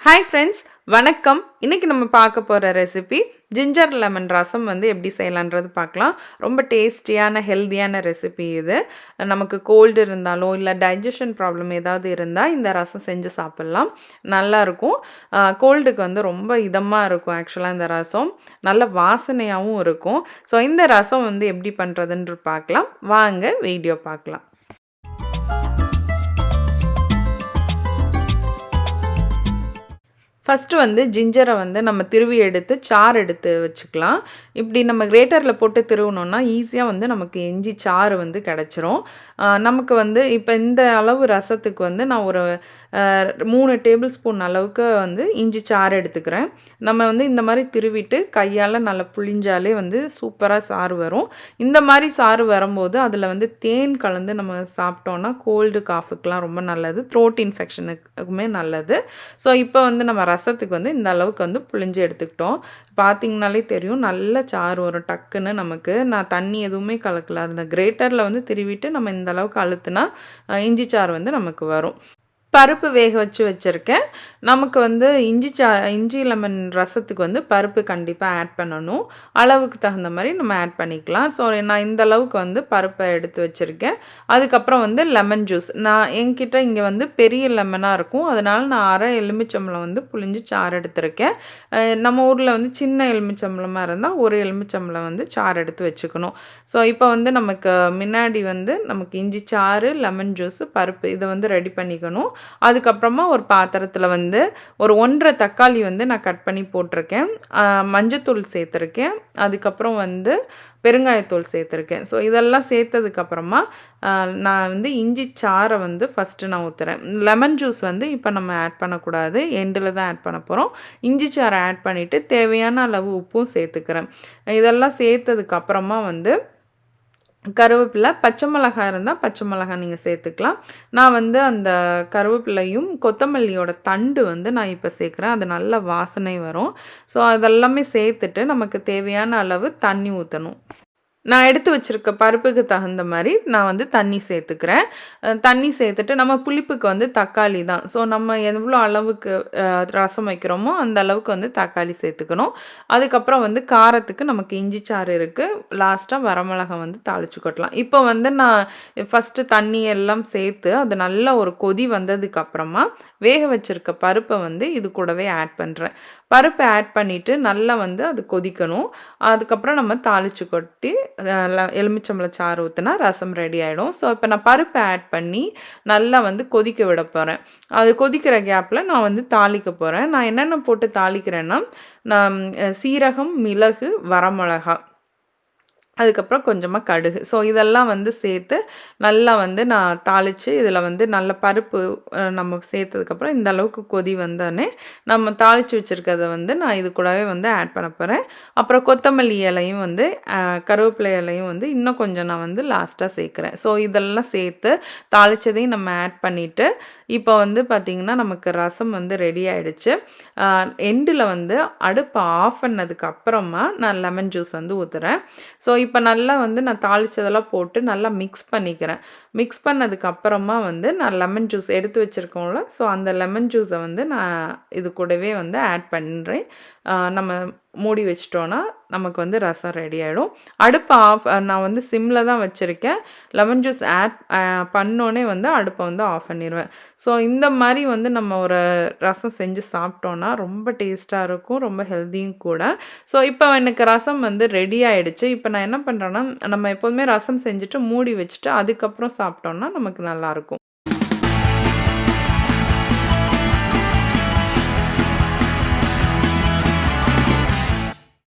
Hi friends, வணக்கம். இன்றைக்கி நம்ம பார்க்க போகிற ரெசிபி ஜிஞ்சர் லெமன் ரசம் எப்படி செய்யலான்றது பார்க்கலாம். ரொம்ப டேஸ்டியான ஹெல்த்தியான ரெசிபி இது. நமக்கு கோல்டு இருந்தாலோ இல்லை டைஜஷன் ப்ராப்ளம் ஏதாவது இருந்தால் இந்த ரசம் செஞ்சு சாப்பிட்லாம். நல்லாயிருக்கும். கோல்டுக்கு ரொம்ப இதமாக இருக்கும். ஆக்சுவலாக இந்த ரசம் நல்ல வாசனையாகவும் இருக்கும். ஸோ இந்த ரசம் எப்படி பண்ணுறதுன்னு பார்க்கலாம். வாங்க வீடியோ பார்க்கலாம். ஃபஸ்ட்டு ஜிஞ்சரை நம்ம திருவி எடுத்து சாறு எடுத்து வச்சுக்கலாம். இப்படி நம்ம கிரேட்டரில் போட்டு திருவினோன்னா ஈஸியாக நமக்கு இஞ்சி சாறு கிடச்சிரும். நமக்கு இப்போ இந்த அளவு ரசத்துக்கு நான் ஒரு 3 டேபிள் ஸ்பூன் அளவுக்கு இஞ்சி சாறு எடுத்துக்கிறேன். நம்ம இந்த மாதிரி திருவிட்டு கையால் நல்லா புழிஞ்சாலே சூப்பராக சாறு வரும். இந்த மாதிரி சாறு வரும்போது அதில் தேன் கலந்து நம்ம சாப்பிட்டோன்னா கோல்டு காஃபுக்கெலாம் ரொம்ப நல்லது. த்ரோட் இன்ஃபெக்ஷனுக்குமே நல்லது. ஸோ இப்போ நம்ம ரசத்துக்கு இந்த அளவுக்கு புழிஞ்சு எடுத்துக்கிட்டோம். பார்த்திங்கனாலே தெரியும் நல்ல சாறு வரும் டக்குன்னு. நான் தண்ணி எதுவுமே கலக்கல. அந்த கிரேட்டரில் திருவிட்டு நம்ம இந்த அளவுக்கு அழுத்துனா இஞ்சி சாறு நமக்கு வரும். பருப்பு வேக வச்சுருக்கேன். நமக்கு இஞ்சி லெமன் ரசத்துக்கு பருப்பு கண்டிப்பாக ஆட் பண்ணணும். அளவுக்கு தகுந்த மாதிரி நம்ம ஆட் பண்ணிக்கலாம். ஸோ நான் இந்த அளவுக்கு பருப்பை எடுத்து வச்சுருக்கேன். அதுக்கப்புறம் லெமன் ஜூஸ். நான் என்கிட்ட இங்கே பெரிய லெமனாக இருக்கும். அதனால் நான் அரை எலுமிச்சம்பழம் புழிஞ்சு சாறு எடுத்திருக்கேன். நம்ம ஊரில் சின்ன எலுமிச்சம்பழமாக இருந்தால் ஒரு எலுமிச்சம்பழம் சாறு எடுத்து வச்சுக்கணும். ஸோ இப்போ நமக்கு முன்னாடி நமக்கு இஞ்சி சாறு, லெமன் ஜூஸு, பருப்பு இதை ரெடி பண்ணிக்கணும். அதுக்கப்புறமா ஒரு பாத்திரத்தில் ஒரு 1.5 தக்காளி நான் கட் பண்ணி போட்டிருக்கேன். மஞ்சத்தூள் சேர்த்துருக்கேன். அதுக்கப்புறம் பெருங்காயத்தூள் சேர்த்துருக்கேன். ஸோ இதெல்லாம் சேர்த்ததுக்கப்புறமா நான் இஞ்சி சாறை ஃபஸ்ட்டு நான் ஊற்றுறேன். லெமன் ஜூஸ் இப்போ நம்ம ஆட் பண்ணக்கூடாது, எண்டில் தான் ஆட் பண்ண போகிறோம். இஞ்சி சாறை ஆட் பண்ணிவிட்டு தேவையான அளவு உப்பும் சேர்த்துக்கிறேன். இதெல்லாம் சேர்த்ததுக்கப்புறமா கருவேப்பிலை, பச்சை மிளகாய் இருந்தால் பச்சை மிளகாய் நீங்கள் சேர்த்துக்கலாம். நான் அந்த கருவேப்பிலையும் கொத்தமல்லியோட தண்டு நான் இப்போ சேர்க்குறேன். அது நல்ல வாசனை வரும். ஸோ அதெல்லாமே சேர்த்துட்டு நமக்கு தேவையான அளவு தண்ணி ஊற்றணும். நான் எடுத்து வச்சுருக்க பருப்புக்கு தகுந்த மாதிரி நான் தண்ணி சேர்த்துக்கிறேன். தண்ணி சேர்த்துட்டு நம்ம புளிப்புக்கு தக்காளி தான். ஸோ நம்ம எவ்வளோ அளவுக்கு ரசம் வைக்கிறோமோ அந்த அளவுக்கு தக்காளி சேர்த்துக்கணும். அதுக்கப்புறம் காரத்துக்கு நமக்கு இஞ்சி சாறு இருக்குது. லாஸ்ட்டாக வரமிளகா தாளிச்சு கொட்டலாம். இப்போ நான் ஃபஸ்ட்டு தண்ணி எல்லாம் சேர்த்து அது நல்ல ஒரு கொதி வந்ததுக்கப்புறமா வேக வச்சுருக்க பருப்பை இது கூடவே ஆட் பண்ணுறேன். பருப்பை ஆட் பண்ணிவிட்டு நல்லா அது கொதிக்கணும். அதுக்கப்புறம் நம்ம தாளிச்சு கொட்டி எலுமிச்சம்பழ சாறு ஊற்றினா ரசம் ரெடி ஆகிடும். ஸோ இப்போ நான் பருப்பை ஆட் பண்ணி நல்லா கொதிக்க விட போகிறேன். அது கொதிக்கிற கேப்பில் நான் தாளிக்க போகிறேன். நான் என்னென்ன போட்டு தாளிக்கிறேன்னா, நான் சீரகம், மிளகு, வரமிளகா, அதுக்கப்புறம் கொஞ்சமாக கடுகு. ஸோ இதெல்லாம் சேர்த்து நல்லா நான் தாளித்து இதில் நல்ல பருப்பு நம்ம சேர்த்ததுக்கப்புறம் இந்த அளவுக்கு கொதி வந்தோடனே நம்ம தாளித்து வச்சுருக்கிறத நான் இது கூடவே ஆட் பண்ண போகிறேன். அப்புறம் கொத்தமல்லி இலையும் கருவேப்பிலை இலையும் இன்னும் கொஞ்சம் நான் லாஸ்ட்டாக சேர்க்குறேன். ஸோ இதெல்லாம் சேர்த்து தாளித்ததையும் நம்ம ஆட் பண்ணிவிட்டு இப்போ பார்த்திங்கன்னா நமக்கு ரசம் ரெடி ஆகிடுச்சு. எண்டில் அடுப்பை ஆஃப் பண்ணதுக்கு அப்புறமா நான் லெமன் ஜூஸ் ஊற்றுறேன். ஸோ இப்போ நல்லா நான் தாளித்ததெல்லாம் போட்டு நல்லா மிக்ஸ் பண்ணிக்கிறேன். மிக்ஸ் பண்ணதுக்கப்புறமா நான் லெமன் ஜூஸ் எடுத்து வச்சுருக்கோம்ல, ஸோ அந்த லெமன் ஜூஸை நான் இது கூடவே ஆட் பண்ணுறேன். நம்ம மூடி வச்சிட்டோன்னா நமக்கு ரசம் ரெடி ஆகிடும். அடுப்பை ஆஃப் நான் சிம்மில் தான் வச்சுருக்கேன். லெமன் ஜூஸ் ஆட் பண்ணோன்னே அடுப்பை ஆஃப் பண்ணிடுவேன். ஸோ இந்த மாதிரி நம்ம ஒரு ரசம் செஞ்சு சாப்பிட்டோன்னா ரொம்ப டேஸ்ட்டாக இருக்கும், ரொம்ப ஹெல்த்தியும் கூட. ஸோ இப்போ எனக்கு ரசம் ரெடி ஆகிடுச்சு. இப்போ நான் என்ன பண்ணுறேன்னா, நம்ம எப்போதுமே ரசம் செஞ்சுட்டு மூடி வச்சுட்டு அதுக்கப்புறம் சாப்பிட்டோன்னா நமக்கு நல்லாயிருக்கும்.